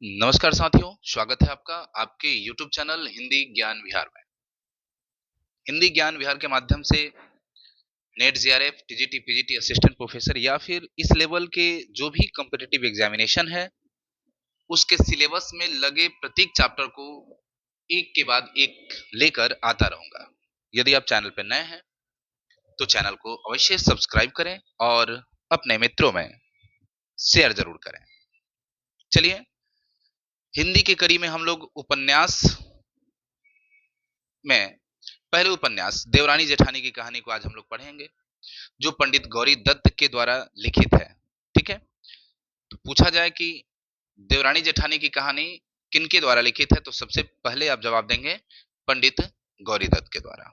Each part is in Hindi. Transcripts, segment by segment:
नमस्कार साथियों, स्वागत है आपका आपके YouTube चैनल हिंदी ज्ञान विहार में। हिंदी ज्ञान विहार के माध्यम से net JRF, TGT, PGT, assistant professor या फिर इस लेवल के जो भी कॉम्पिटिटिव एग्जामिनेशन है, उसके सिलेबस में लगे प्रत्येक चैप्टर को एक के बाद एक लेकर आता रहूंगा। यदि आप चैनल पर नए हैं, तो चैनल को अवश्य सब्सक्राइब करें और अपने मित्रों में शेयर जरूर करें। चलिए, हिंदी की कड़ी में हम लोग उपन्यास में पहले उपन्यास देवरानी जेठानी की कहानी को आज हम लोग पढ़ेंगे, जो पंडित गौरी दत्त के द्वारा लिखित है। ठीक है, तो पूछा जाए कि देवरानी जेठानी की कहानी किनके द्वारा लिखित है, तो सबसे पहले आप जवाब देंगे पंडित गौरी दत्त के द्वारा।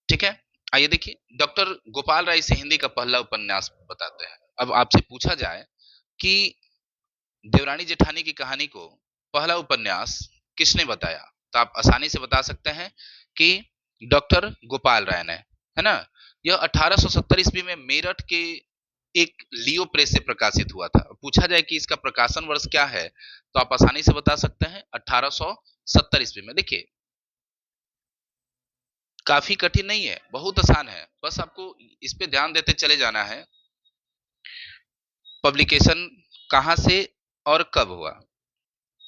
ठीक है, आइए देखिए, डॉक्टर गोपाल राय से हिंदी का पहला उपन्यास बताते हैं। अब आपसे पूछा जाए कि देवरानी जेठानी की कहानी को पहला उपन्यास किसने बताया, तो आप आसानी से बता सकते हैं कि डॉक्टर गोपाल राय ने, है ना। यह 1870 ईस्वी में मेरठ के एक लियो प्रेस से प्रकाशित हुआ था। पूछा जाए कि इसका प्रकाशन वर्ष क्या है, तो आप आसानी से बता सकते हैं 1870 ईस्वी में। देखिए, काफी कठिन नहीं है, बहुत आसान है, बस आपको इस पे ध्यान देते चले जाना है। पब्लिकेशन कहां से और कब हुआ,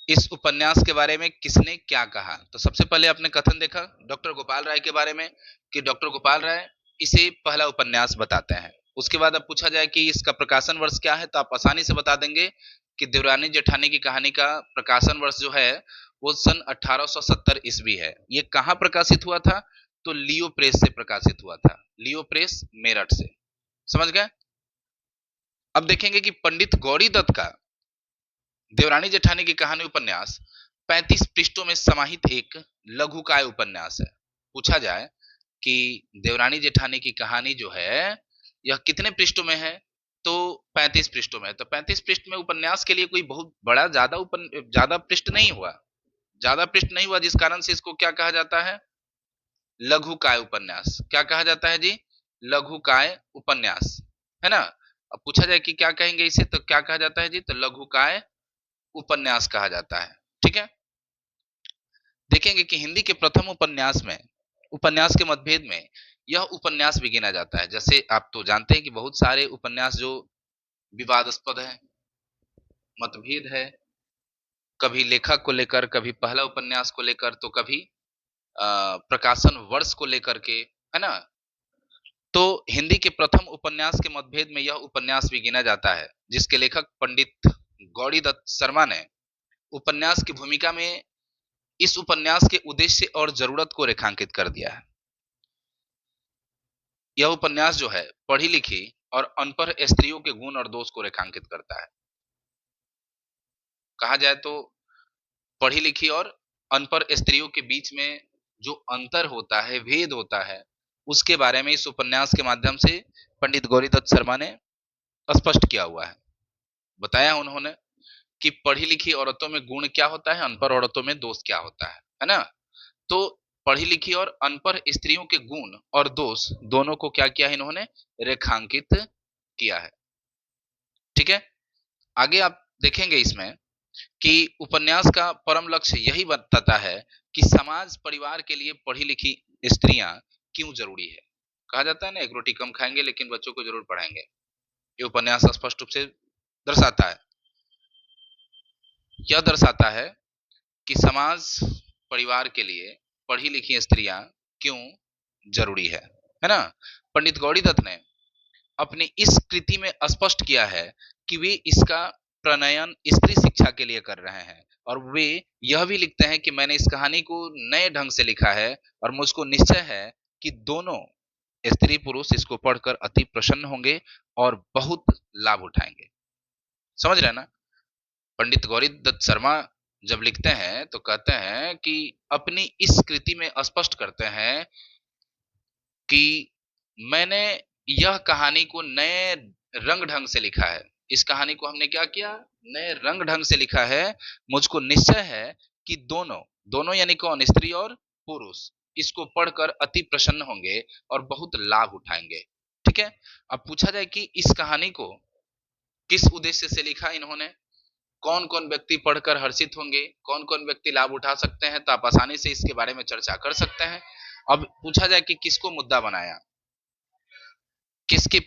इस उपन्यास के बारे में किसने क्या कहा, तो सबसे पहले आपने कथन देखा डॉक्टर गोपाल राय के बारे में कि डॉक्टर गोपाल राय इसे पहला उपन्यास बताते हैं। उसके बाद अब पूछा जाए कि इसका प्रकाशन वर्ष क्या है, तो आप आसानी से बता देंगे कि देवरानी जेठानी की कहानी का प्रकाशन वर्ष जो है वो सन 1870 ईस्वी है। ये कहाँ प्रकाशित हुआ था, तो लियो प्रेस से प्रकाशित हुआ था, लियो प्रेस मेरठ से। समझ गए। अब देखेंगे कि पंडित गौरी दत्त का देवरानी जेठानी की कहानी उपन्यास 35 पृष्ठों में समाहित एक लघुकाय उपन्यास है। पूछा जाए कि देवरानी जेठानी की कहानी जो है यह कितने पृष्ठों में है, तो 35 पृष्ठों में है। तो 35 पृष्ठ में उपन्यास के लिए कोई बहुत बड़ा ज्यादा पृष्ठ नहीं हुआ, जिस कारण से इसको क्या कहा जाता है, लघुकाय उपन्यास। क्या कहा जाता है जी, लघुकाय उपन्यास, है ना। अब पूछा जाए कि क्या कहेंगे इसे, तो क्या कहा जाता है जी, तो लघुकाय उपन्यास कहा जाता है। ठीक है, देखेंगे कि हिंदी के प्रथम उपन्यास के मतभेद में यह उपन्यास भी गिना जाता है। जैसे आप तो जानते हैं कि बहुत सारे उपन्यास जो विवादास्पद है, मतभेद है, कभी लेखक को लेकर, कभी पहला उपन्यास को लेकर, तो कभी प्रकाशन वर्ष को लेकर के, है ना। तो हिंदी के प्रथम उपन्यास के मतभेद में यह उपन्यास भी गिना जाता है, जिसके लेखक पंडित गौरी दत्त शर्मा ने उपन्यास की भूमिका में इस उपन्यास के उद्देश्य और जरूरत को रेखांकित कर दिया है। यह उपन्यास जो है पढ़ी लिखी और अनपढ़ स्त्रियों के गुण और दोष को रेखांकित करता है। कहा जाए तो पढ़ी लिखी और अनपढ़ स्त्रियों के बीच में जो अंतर होता है, भेद होता है, उसके बारे में इस उपन्यास के माध्यम से पंडित गौरीदत्त शर्मा ने स्पष्ट किया हुआ है। बताया उन्होंने कि पढ़ी लिखी औरतों में गुण क्या होता है, अनपढ़ औरतों में दोष क्या होता है ना। तो पढ़ी लिखी और अनपढ़ स्त्रियों के गुण और दोष दोनों को क्या किया है इन्होंने, रेखांकित किया है। ठीक है, आगे आप देखेंगे इसमें कि उपन्यास का परम लक्ष्य यही बताता है कि समाज परिवार के लिए पढ़ी लिखी स्त्रियां क्यों जरूरी है। कहा जाता है ना, एक रोटी कम खाएंगे लेकिन बच्चों को जरूर पढ़ाएंगे। ये उपन्यास स्पष्ट रूप से दर्शाता है, यह दर्शाता है कि समाज परिवार के लिए पढ़ी लिखी स्त्रियां क्यों जरूरी है ना। पंडित गौरी दत्त ने अपनी इस कृति में स्पष्ट किया है कि वे इसका प्रणयन स्त्री शिक्षा के लिए कर रहे हैं, और वे यह भी लिखते हैं कि मैंने इस कहानी को नए ढंग से लिखा है और मुझको निश्चय है कि दोनों स्त्री पुरुष इसको पढ़कर अति प्रसन्न होंगे और बहुत लाभ उठाएंगे। समझ रहे हैं ना। पंडित गौरी दत्त शर्मा जब लिखते हैं तो कहते हैं कि अपनी इस कृति में स्पष्ट करते हैं कि मैंने यह कहानी को नए रंग ढंग से लिखा है। इस कहानी को हमने क्या किया, नए रंग ढंग से लिखा है। मुझको निश्चय है कि दोनों दोनों यानी कौन, स्त्री और पुरुष, इसको पढ़कर अति प्रसन्न होंगे और बहुत लाभ उठाएंगे। ठीक है, अब पूछा जाए कि इस कहानी को किस उद्देश्य से लिखा इन्होंने, कौन कौन व्यक्ति पढ़कर हर्षित होंगे, कौन कौन व्यक्ति लाभ उठा सकते हैं, तो आप आसानी से इसके बारे में चर्चा कर सकते हैं। अब पूछा जाए कि किसको मुद्दा बनाया, किसकी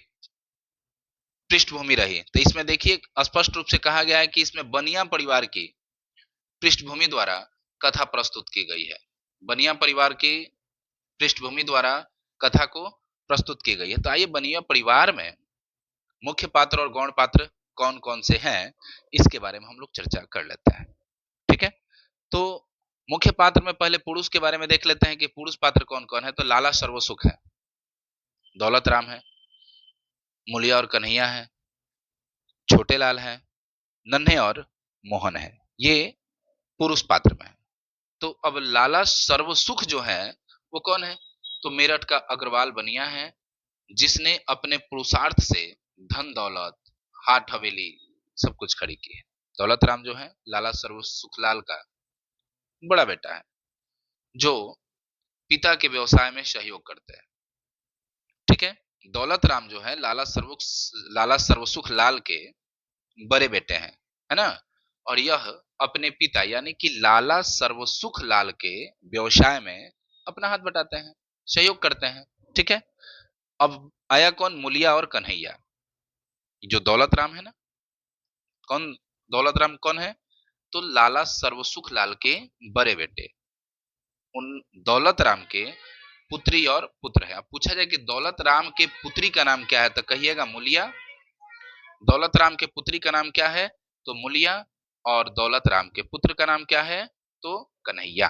पृष्ठभूमि रही, तो इसमें देखिए स्पष्ट रूप से कहा गया है कि इसमें बनिया परिवार की पृष्ठभूमि द्वारा कथा प्रस्तुत की गई है। बनिया परिवार की पृष्ठभूमि द्वारा कथा को प्रस्तुत की गई है। तो आइए बनिया परिवार में मुख्य पात्र और गौण पात्र कौन कौन से हैं, इसके बारे में हम लोग चर्चा कर लेते हैं। ठीक है, तो मुख्य पात्र में पहले पुरुष के बारे में देख लेते हैं कि पुरुष पात्र कौन कौन है। तो लाला सर्वसुख है, दौलत राम है, मुलिया और कन्हैया है, छोटे लाल है, नन्हे और मोहन है। ये पुरुष पात्र में है। तो अब लाला सर्वसुख जो है वो कौन है, तो मेरठ का अग्रवाल बनिया है, जिसने अपने पुरुषार्थ से धन दौलत हाट हवेली सब कुछ खड़ी की है। दौलत राम जो है लाला सर्वसुखलाल का बड़ा बेटा है, जो पिता के व्यवसाय में सहयोग करते हैं। ठीक है, दौलत राम जो है लाला सर्वसुख लाल के बड़े बेटे हैं, है ना। और यह अपने पिता यानी कि लाला सर्वसुख लाल के व्यवसाय में अपना हाथ बटाते हैं, सहयोग करते हैं। ठीक है, अब आया कौन, मुलिया और कन्हैया। जो दौलत राम है ना, कौन दौलत राम कौन है, तो लाला सर्वसुख लाल के बड़े बेटे, उन दौलत राम के पुत्री और पुत्र है। अब पूछा जाए कि दौलत राम के पुत्री का नाम क्या है, तो कहिएगा मुलिया। दौलत राम के पुत्री का नाम क्या है, तो मुलिया। और दौलत राम के पुत्र का नाम क्या है, तो कन्हैया।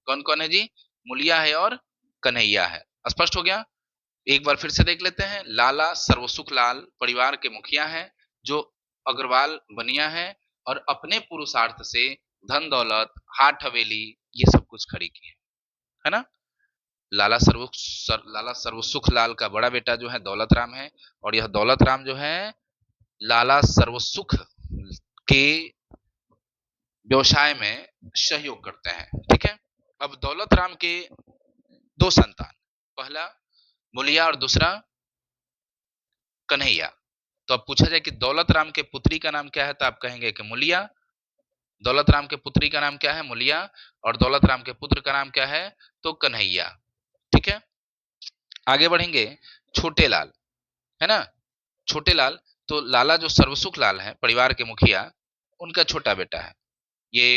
कौन कौन है जी, मुलिया है और कन्हैया है। स्पष्ट हो गया। एक बार फिर से देख लेते हैं। लाला सर्वसुख लाल परिवार के मुखिया हैं, जो अग्रवाल बनिया है, और अपने पुरुषार्थ से धन दौलत हाट हवेली ये सब कुछ खड़ी की है ना। लाला सर्वसुख लाल का बड़ा बेटा जो है दौलत राम है, और यह दौलत राम जो है लाला सर्वसुख के व्यवसाय में सहयोग करते हैं। ठीक है, अब दौलत राम के दो संतान, पहला मुलिया और दूसरा कन्हैया। तो अब पूछा जाए कि दौलत राम के पुत्री का नाम क्या है, तो आप कहेंगे कि मुलिया। दौलत राम के पुत्री का नाम क्या है, मुलिया। और दौलत राम के पुत्र का नाम क्या है, तो कन्हैया। ठीक है, आगे बढ़ेंगे। छोटे लाल है ना, छोटे लाल, तो लाला जो सर्वसुख लाल है परिवार के मुखिया, उनका छोटा बेटा है। ये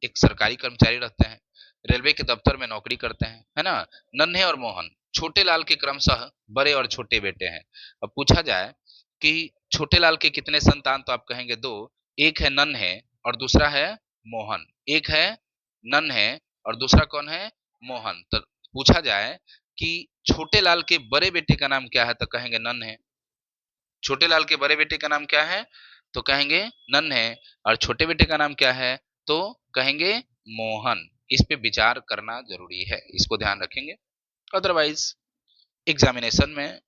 एक सरकारी कर्मचारी रहते हैं, रेलवे के दफ्तर में नौकरी करते हैं, है ना। नन्हे और मोहन छोटे लाल के क्रमशः बड़े और छोटे बेटे हैं। अब पूछा जाए कि छोटे लाल के कितने संतान, तो आप कहेंगे दो। एक है नन्हे और दूसरा है मोहन। एक है नन्हे और दूसरा कौन है, मोहन। तो पूछा जाए कि छोटे लाल के बड़े बेटे का नाम क्या है, तो कहेंगे नन्हे। छोटे लाल के बड़े बेटे का नाम क्या है, तो कहेंगे नन्हे। और छोटे बेटे का नाम क्या है, तो कहेंगे मोहन। इस पे विचार करना जरूरी है, इसको ध्यान रखेंगे, अदरवाइज एग्जामिनेशन में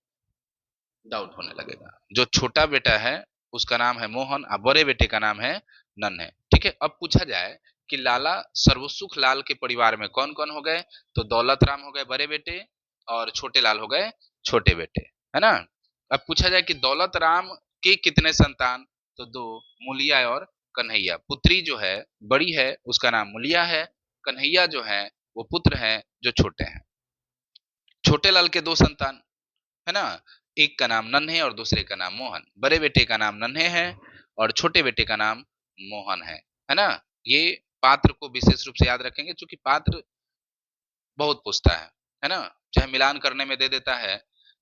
डाउट होने लगेगा। जो छोटा बेटा है उसका नाम है मोहन और बड़े बेटे का नाम है नन्हे। ठीक है, अब पूछा जाए कि लाला सर्वसुख लाल के परिवार में कौन कौन हो गए, तो दौलत राम हो गए बड़े बेटे और छोटे लाल हो गए छोटे बेटे, है ना। अब पूछा जाए कि दौलत राम के कितने संतान, तो दो, मुलिया और कन्हैया। पुत्री जो है बड़ी है उसका नाम मुलिया है, कन्हैया जो है वो पुत्र है जो छोटे हैं। छोटे लाल के दो संतान है ना, एक का नाम नन्हे और दूसरे का नाम मोहन। बड़े बेटे का नाम नन्हे है और छोटे बेटे का नाम मोहन है ना। ये पात्र को विशेष रूप से याद रखेंगे, क्योंकि पात्र बहुत पूछता है ना। चाहे मिलान करने में दे देता है,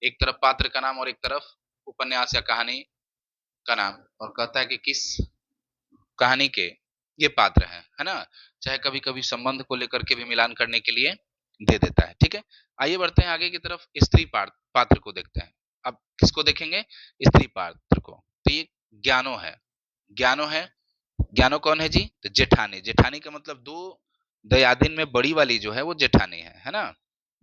एक तरफ पात्र का नाम और एक तरफ उपन्यास या कहानी का नाम, और कहता है कि किस कहानी के ये पात्र है ना। चाहे कभी कभी संबंध को लेकर के भी मिलान करने के लिए दे देता है। ठीक है, आइए बढ़ते हैं आगे की तरफ। स्त्री पात्र को देखते हैं। अब किसको देखेंगे, स्त्री पात्र को। तो ये ज्ञानो है, ज्ञानो है। ज्ञानो कौन है जी, तो जेठानी। जेठानी का मतलब दो दयादिन में बड़ी वाली जो है वो जेठानी है ना।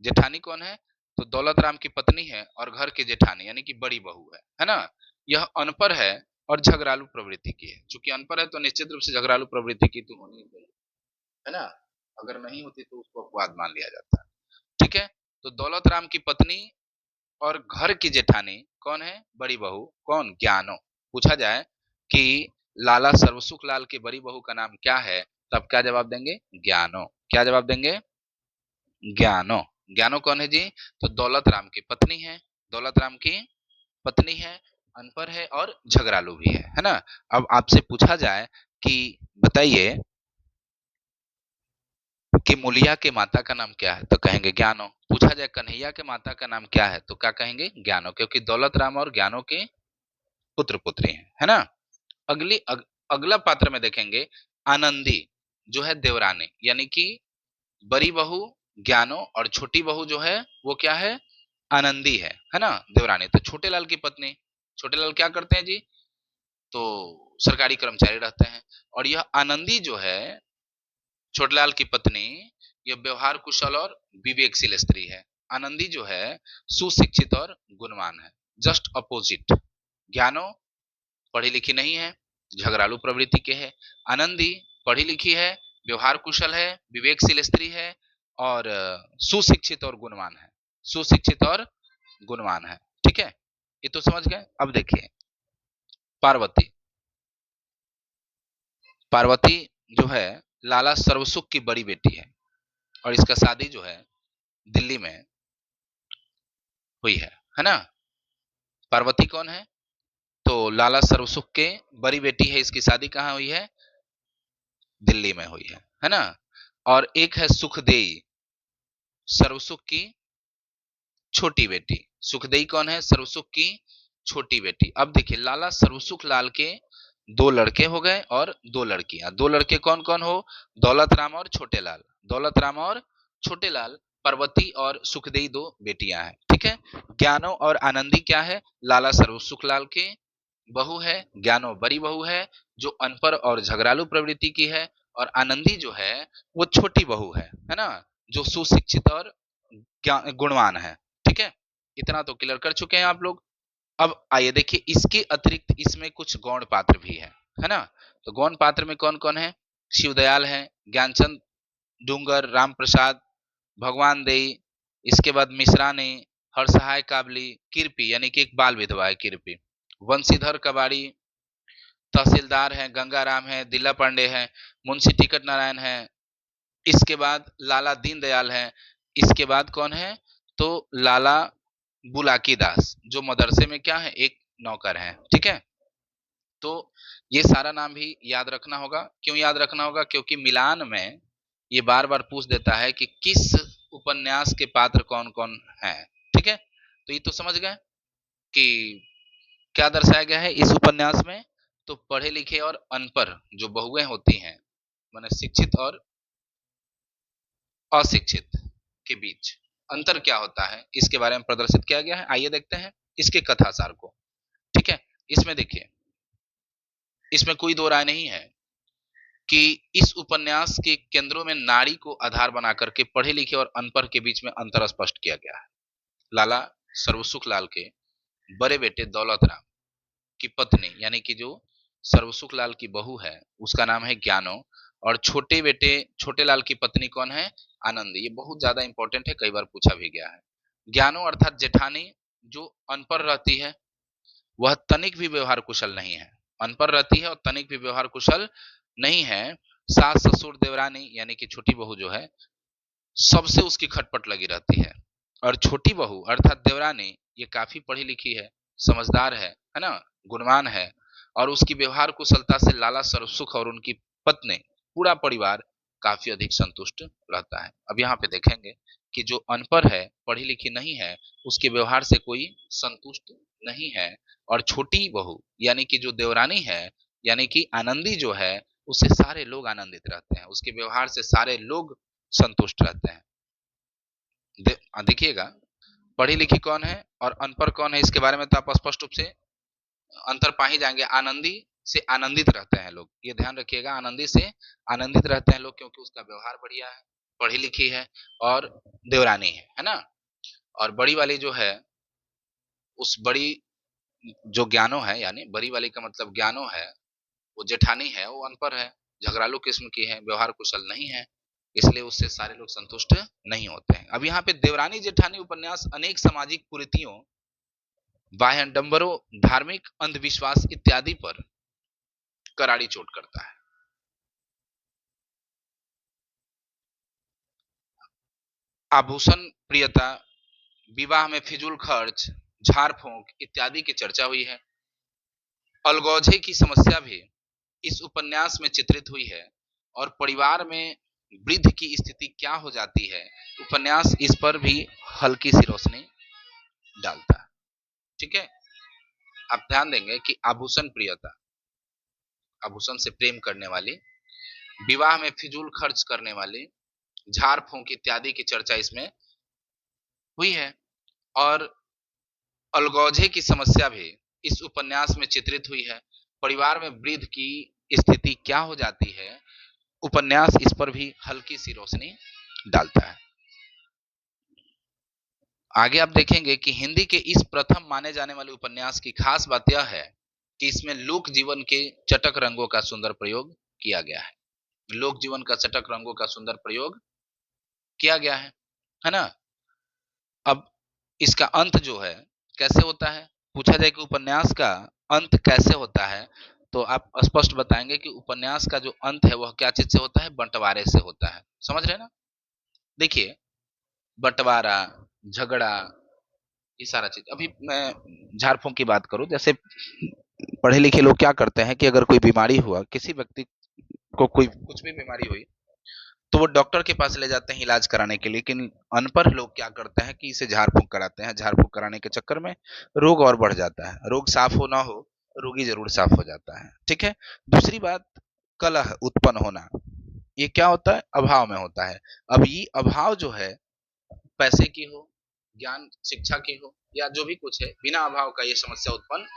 जेठानी कौन है, तो दौलत राम की पत्नी है और घर की जेठानी यानी कि बड़ी बहू है ना। यह अनपढ़ है और झगड़ालू प्रवृत्ति की है। चूंकि अनपढ़ है तो निश्चित रूप से झगड़ालू प्रवृत्ति की तो होनी चाहिए, है ना। अगर नहीं होती तो उसको अपवाद मान लिया जाता है। ठीक है, तो दौलत राम की पत्नी और घर की जेठानी कौन है, बड़ी बहू कौन, ज्ञानो। पूछा जाए कि लाला सर्वसुख लाल की बड़ी बहू का नाम क्या है, तब क्या जवाब देंगे? ज्ञानो। क्या जवाब देंगे? ज्ञानो। ज्ञानो कौन है जी? तो दौलत राम की पत्नी है। दौलत राम की पत्नी है, अनपढ़ है और झगड़ालू भी है ना। अब आपसे पूछा जाए कि बताइए कि मुलिया के माता का नाम क्या है, तो कहेंगे ज्ञानो। पूछा जाए कन्हैया के माता का नाम क्या है, तो क्या कहेंगे? ज्ञानो, क्योंकि दौलत राम और ज्ञानो के पुत्र पुत्री हैं, है ना। अगला पात्र में देखेंगे आनंदी, जो है देवरानी, यानी कि बड़ी बहू ज्ञानो और छोटी बहू जो है वो क्या है? आनंदी है ना, देवरानी। तो छोटे लाल की पत्नी, छोटे लाल क्या करते हैं जी? तो सरकारी कर्मचारी रहते हैं। और यह आनंदी जो है छोटेलाल की पत्नी, यह व्यवहार कुशल और विवेकशील स्त्री है। आनंदी जो है सुशिक्षित और गुणवान है। Just opposite. ज्ञानो पढ़ी लिखी नहीं है, झगड़ालू प्रवृत्ति के है। आनंदी पढ़ी लिखी है, व्यवहार कुशल है, विवेकशील स्त्री है और सुशिक्षित और गुणवान है। सुशिक्षित और गुणवान है। ठीक है, ये तो समझ गए। अब देखिए पार्वती। पार्वती जो है लाला सर्वसुख की बड़ी बेटी है और इसका शादी जो है दिल्ली में हुई है ना। पार्वती कौन है? तो लाला सर्वसुख के बड़ी बेटी है। इसकी शादी कहाँ हुई है? दिल्ली में हुई है ना। और एक है सुखदेई, सर्वसुख की छोटी बेटी। सुखदेई कौन है? सर्वसुख की छोटी बेटी। अब देखिए लाला सर्वसुख लाल के दो लड़के हो गए और दो लड़कियां। दो लड़के कौन कौन हो? दौलत राम और छोटे लाल। दौलत राम और छोटे लाल। पार्वती और सुखदेई दो बेटियां हैं। ठीक है। ज्ञानो और आनंदी क्या है? लाला सर्वसुख लाल के बहू है। ज्ञानो बड़ी बहू है जो अनपढ़ और झगड़ालू प्रवृत्ति की है। और आनंदी जो है वो छोटी बहू है ना, जो सुशिक्षित और गुणवान है। ठीक है, इतना तो क्लियर कर चुके हैं आप लोग। अब आइए देखिए इसके अतिरिक्त इसमें कुछ गौण पात्र भी है ना। तो गौण पात्र में कौन कौन है? शिवदयाल है, ज्ञानचंद डूंगर, राम प्रसाद, भगवान दे, इसके बाद मिश्रानी, हरसहाय काबली, किरपी यानी कि एक बाल विधवा है किरपी, वंशीधर कबाड़ी, तहसीलदार है गंगाराम है, दिल्ला पांडे है, मुंशी टिकट नारायण है, इसके बाद लाला दीनदयाल है, इसके बाद कौन है? तो लाला बुलाकी दास, जो मदरसे में क्या है? एक नौकर है। ठीक है, तो ये सारा नाम भी याद रखना होगा। क्यों याद रखना होगा? क्योंकि मिलान में ये बार बार पूछ देता है कि किस उपन्यास के पात्र कौन कौन है। ठीक है, तो ये तो समझ गए कि क्या दर्शाया गया है इस उपन्यास में। तो पढ़े लिखे और अनपढ़ जो बहुएं होती हैं, माने शिक्षित और अशिक्षित के बीच अंतर क्या होता है, इसके बारे में प्रदर्शित किया गया है। आइए देखते हैं इसके कथासार को। ठीक है, इसमें देखिए, इसमें कोई दो राय नहीं है कि इस उपन्यास के केंद्रों में नारी को आधार बना करके पढ़े लिखे और अनपढ़ के बीच में अंतर स्पष्ट किया गया है। लाला सर्वसुख लाल के बड़े बेटे दौलत राम की पत्नी यानी कि जो सर्वसुख लाल की बहू है उसका नाम है ज्ञानो, और छोटे बेटे छोटे लाल की पत्नी कौन है? आनंदी। ये बहुत ज्यादा इंपॉर्टेंट है, कई बार पूछा भी गया है। ज्ञानो अर्थात जेठानी जो अनपढ़ रहती है, वह तनिक भी व्यवहार कुशल नहीं है। अनपढ़ रहती है और तनिक भी व्यवहार कुशल नहीं है। सास ससुर देवरानी यानी कि छोटी बहू जो है सबसे उसकी खटपट लगी रहती है। और छोटी बहू अर्थात देवरानी ये काफी पढ़ी लिखी है, समझदार है ना, गुणवान है। और उसकी व्यवहार कुशलता से लाला सर्वसुख और उनकी पत्नी, पूरा परिवार काफी अधिक संतुष्ट रहता है। अब यहाँ पे देखेंगे कि जो अनपढ़ है, पढ़ी लिखी नहीं है, उसके व्यवहार से कोई संतुष्ट नहीं है। और छोटी बहू यानी कि जो देवरानी है, यानी कि आनंदी जो है, उससे सारे लोग आनंदित रहते हैं, उसके व्यवहार से सारे लोग संतुष्ट रहते हैं। देखिएगा पढ़ी लिखी कौन है और अनपढ़ कौन है, इसके बारे में तो आप स्पष्ट रूप से अंतर पा ही जाएंगे। आनंदी से आनंदित रहते हैं लोग, ये ध्यान रखिएगा, आनंदी से आनंदित रहते हैं लोग क्योंकि उसका व्यवहार बढ़िया है, पढ़ी लिखी है और देवरानी है ना। और बड़ी वाली जो है, उस बड़ी जो ज्ञानो है, यानी बड़ी वाली का मतलब ज्ञानो है, वो जेठानी है, वो अनपढ़ है, झगड़ालू किस्म की है, व्यवहार कुशल नहीं है, इसलिए उससे सारे लोग संतुष्ट नहीं होते हैं। अब यहाँ पे देवरानी जेठानी उपन्यास अनेक सामाजिक कुरीतियों, बाह्यडंबरों, धार्मिक अंधविश्वास इत्यादि पर करारी चोट करता है। आभूषण प्रियता, विवाह में फिजूल खर्च, झाड़ फूंक इत्यादि की चर्चा हुई है। अलगौजे की समस्या भी इस उपन्यास में चित्रित हुई है और परिवार में वृद्ध की स्थिति क्या हो जाती है, उपन्यास इस पर भी हल्की सी रोशनी डालता है। ठीक है, आप ध्यान देंगे कि आभूषण प्रियता, आभूषण से प्रेम करने वाली, विवाह में फिजूल खर्च करने वाली, झाड़ फूंक इत्यादि की चर्चा इसमें हुई है और अलगौजे की समस्या भी इस उपन्यास में चित्रित हुई है। परिवार में वृद्ध की स्थिति क्या हो जाती है, उपन्यास इस पर भी हल्की सी रोशनी डालता है। आगे आप देखेंगे कि हिंदी के इस प्रथम माने जाने वाले उपन्यास की खास बात यह है कि इसमें लोक जीवन के चटक रंगों का सुंदर प्रयोग किया गया है। लोक जीवन का चटक रंगों का सुंदर प्रयोग किया गया है ना। अब इसका अंत जो है कैसे होता है, पूछा जाए कि उपन्यास का अंत कैसे होता है, तो आप स्पष्ट बताएंगे कि उपन्यास का जो अंत है वह क्या चीज से होता है, बंटवारे से होता है। समझ रहे हैं ना। देखिए, बंटवारा, झगड़ा, ये सारा चीज। अभी मैं झाड़ फूंक की बात करूं, जैसे पढ़े लिखे लोग क्या करते हैं कि अगर कोई बीमारी हुआ, किसी व्यक्ति को कोई कुछ भी बीमारी हुई, तो वो डॉक्टर के पास ले जाते हैं इलाज कराने के लिए। लेकिन अनपढ़ लोग क्या करते हैं कि इसे झाड़ फूंक कराते हैं। झाड़ फूंक कराने के चक्कर में रोग और बढ़ जाता है। रोग साफ हो ना हो, रोगी जरूर साफ हो जाता है। ठीक है। दूसरी बात, कलह उत्पन्न होना, ये क्या होता है, अभाव में होता है। अब ये अभाव जो है, पैसे की हो, ज्ञान शिक्षा की हो, या जो भी कुछ है, बिना अभाव का ये समस्या उत्पन्न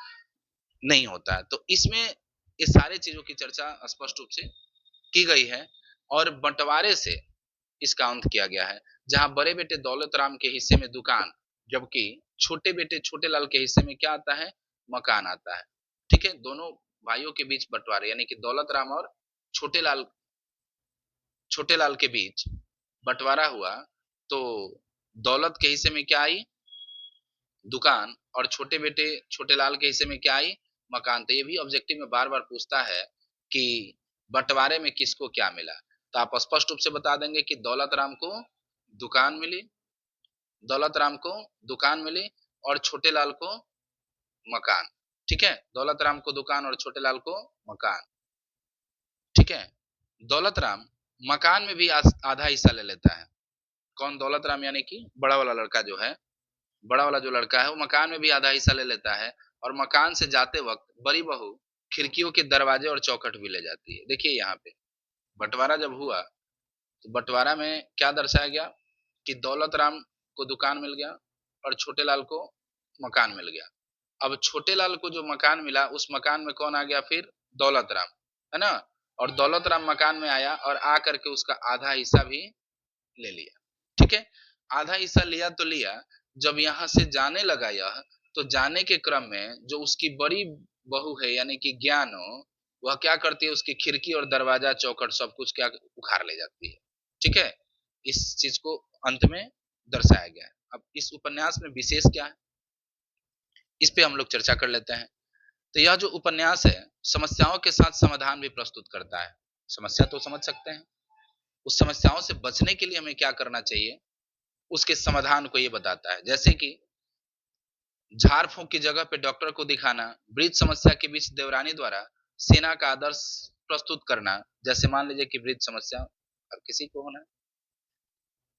नहीं होता है। तो इसमें ये सारे चीजों की चर्चा स्पष्ट रूप से की गई है और बंटवारे से इसका अंत किया गया है। जहां बड़े बेटे दौलत राम के हिस्से में दुकान, जबकि छोटे बेटे छोटे लाल के हिस्से में क्या आता है, मकान आता है। ठीक है, दोनों भाइयों के बीच बंटवारे, यानी कि दौलत राम और छोटे लाल, छोटे लाल के बीच बंटवारा हुआ। तो दौलत के हिस्से में क्या आई, दुकान, और छोटे बेटे छोटे लाल के हिस्से में क्या आई, मकान। तो ये भी ऑब्जेक्टिव में बार बार पूछता है कि बंटवारे में किसको क्या मिला। तो आप स्पष्ट रूप से बता देंगे कि दौलत राम को दुकान मिली, दौलत राम को दुकान मिली और छोटे लाल को मकान। ठीक है, दौलत राम को दुकान और छोटे लाल को मकान। ठीक है, दौलत राम मकान में भी आधा हिस्सा ले लेता है। कौन, दौलत राम, यानी कि बड़ा वाला लड़का जो है, बड़ा वाला जो लड़का है वो मकान में भी आधा हिस्सा ले लेता है। और मकान से जाते वक्त बड़ी बहू खिड़कियों के दरवाजे और चौखट भी ले जाती है। देखिए यहाँ पे बंटवारा जब हुआ, तो बंटवारा में क्या दर्शाया गया कि दौलत राम को दुकान मिल गया और छोटे लाल को मकान मिल गया। अब छोटे लाल को जो मकान मिला, उस मकान में कौन आ गया फिर, दौलत राम, है ना। और दौलत राम मकान में आया और आ करके उसका आधा हिस्सा भी ले लिया। ठीक है, आधा हिस्सा लिया तो लिया, जब यहाँ से जाने लगा यह, तो जाने के क्रम में जो उसकी बड़ी बहू है यानी कि ज्ञानो, वह क्या करती है, उसकी खिड़की और दरवाजा चौखट सब कुछ क्या उखाड़ ले जाती है। ठीक है, इस चीज को अंत में दर्शाया गया है। अब इस उपन्यास में विशेष क्या है, इस पे हम लोग चर्चा कर लेते हैं। तो यह जो उपन्यास है, समस्याओं के साथ समाधान भी प्रस्तुत करता है। समस्या तो समझ सकते हैं, उस समस्याओं से बचने के लिए हमें क्या करना चाहिए, उसके समाधान को ये बताता है। जैसे कि झाड़ फूंक की जगह पे डॉक्टर को दिखाना, वृद्ध समस्या के बीच देवरानी द्वारा सेना का आदर्श प्रस्तुत करना। जैसे मान लीजिए कि वृद्ध समस्या अब किसी को होना,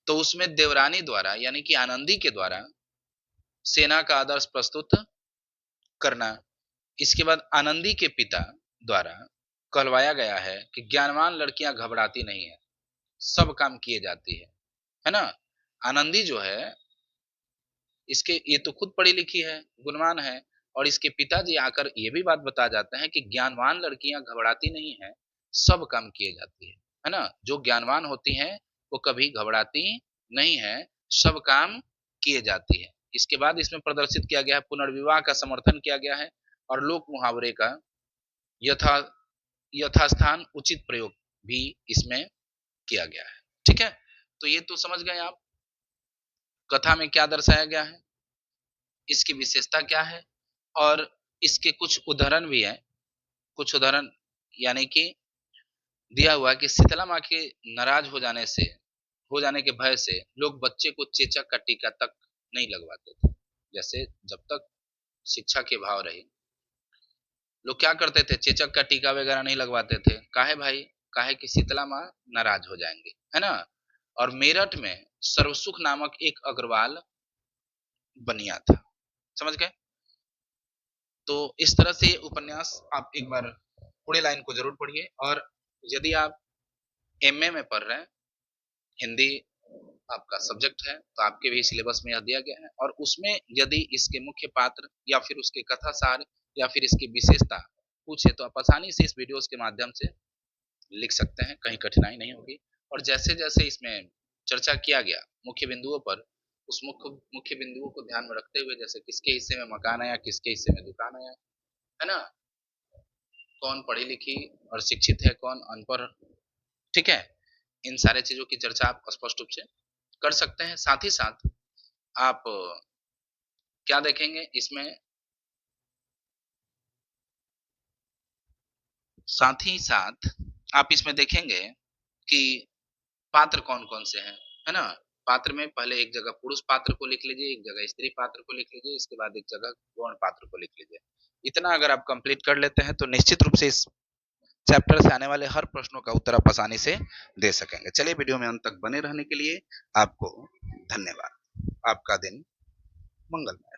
तो उसमें देवरानी द्वारा यानी कि आनंदी के द्वारा सेना का आदर्श प्रस्तुत करना। इसके बाद आनंदी के पिता द्वारा कहलवाया गया है कि ज्ञानवान लड़कियां घबराती नहीं है, सब काम किए जाती है ना। आनंदी जो है, इसके ये तो खुद पढ़ी लिखी है, गुणवान है, और इसके पिताजी आकर ये भी बात बता जाते हैं कि ज्ञानवान लड़कियां घबराती नहीं है, सब काम किए जाती है ना। जो ज्ञानवान होती हैं वो कभी घबराती नहीं है, सब काम किए जाती है। इसके बाद इसमें प्रदर्शित किया गया है पुनर्विवाह का समर्थन किया गया है और लोक मुहावरे का यथा यथास्थान उचित प्रयोग भी इसमें किया गया है। ठीक है, तो ये तो समझ गए आप कथा में क्या दर्शाया गया है, इसकी विशेषता क्या है, और इसके कुछ उदाहरण भी है। कुछ उदाहरण यानी कि दिया हुआ कि शीतला माँ के नाराज हो जाने के भय से लोग बच्चे को चेचक का टीका तक नहीं लगवाते थे। जैसे जब तक शिक्षा के भाव रही, लोग क्या करते थे, चेचक का टीका वगैरह नहीं लगवाते थे। काहे भाई? काहे कि शीतला माँ नाराज हो जाएंगे, है ना। और मेरठ में सर्वसुख नामक एक अग्रवाल बनिया था, समझ गए। तो इस तरह से उपन्यास आप एक बार पूरे लाइन को जरूर पढ़िए। और यदि आप एमए में पढ़ रहे हैं, हिंदी आपका सब्जेक्ट है, तो आपके भी सिलेबस में यह दिया गया है। और उसमें यदि इसके मुख्य पात्र या फिर उसके कथा सार या फिर इसकी विशेषता पूछे तो आप आसानी से इस वीडियोस के माध्यम से लिख सकते हैं, कहीं कठिनाई नहीं होगी। और जैसे जैसे इसमें चर्चा किया गया मुख्य बिंदुओं पर, उस मुख्य मुख्य बिंदुओं को ध्यान में रखते हुए, जैसे किसके हिस्से में मकान आया, किसके हिस्से में दुकान आया, है ना, कौन पढ़ी लिखी और शिक्षित है, कौन अनपढ़, ठीक है, इन सारे चीजों की चर्चा आप स्पष्ट रूप से कर सकते हैं। साथ ही साथ आप क्या देखेंगे इसमें, साथ ही साथ आप इसमें देखेंगे कि पात्र कौन कौन से हैं, है ना। पात्र में पहले एक जगह पुरुष पात्र को लिख लीजिए, एक जगह स्त्री पात्र को लिख लीजिए, इसके बाद एक जगह गौण पात्र को लिख लीजिए। इतना अगर आप कंप्लीट कर लेते हैं तो निश्चित रूप से इस चैप्टर से आने वाले हर प्रश्नों का उत्तर आप आसानी से दे सकेंगे। चलिए, वीडियो में अंत तक बने रहने के लिए आपको धन्यवाद। आपका दिन मंगलमय।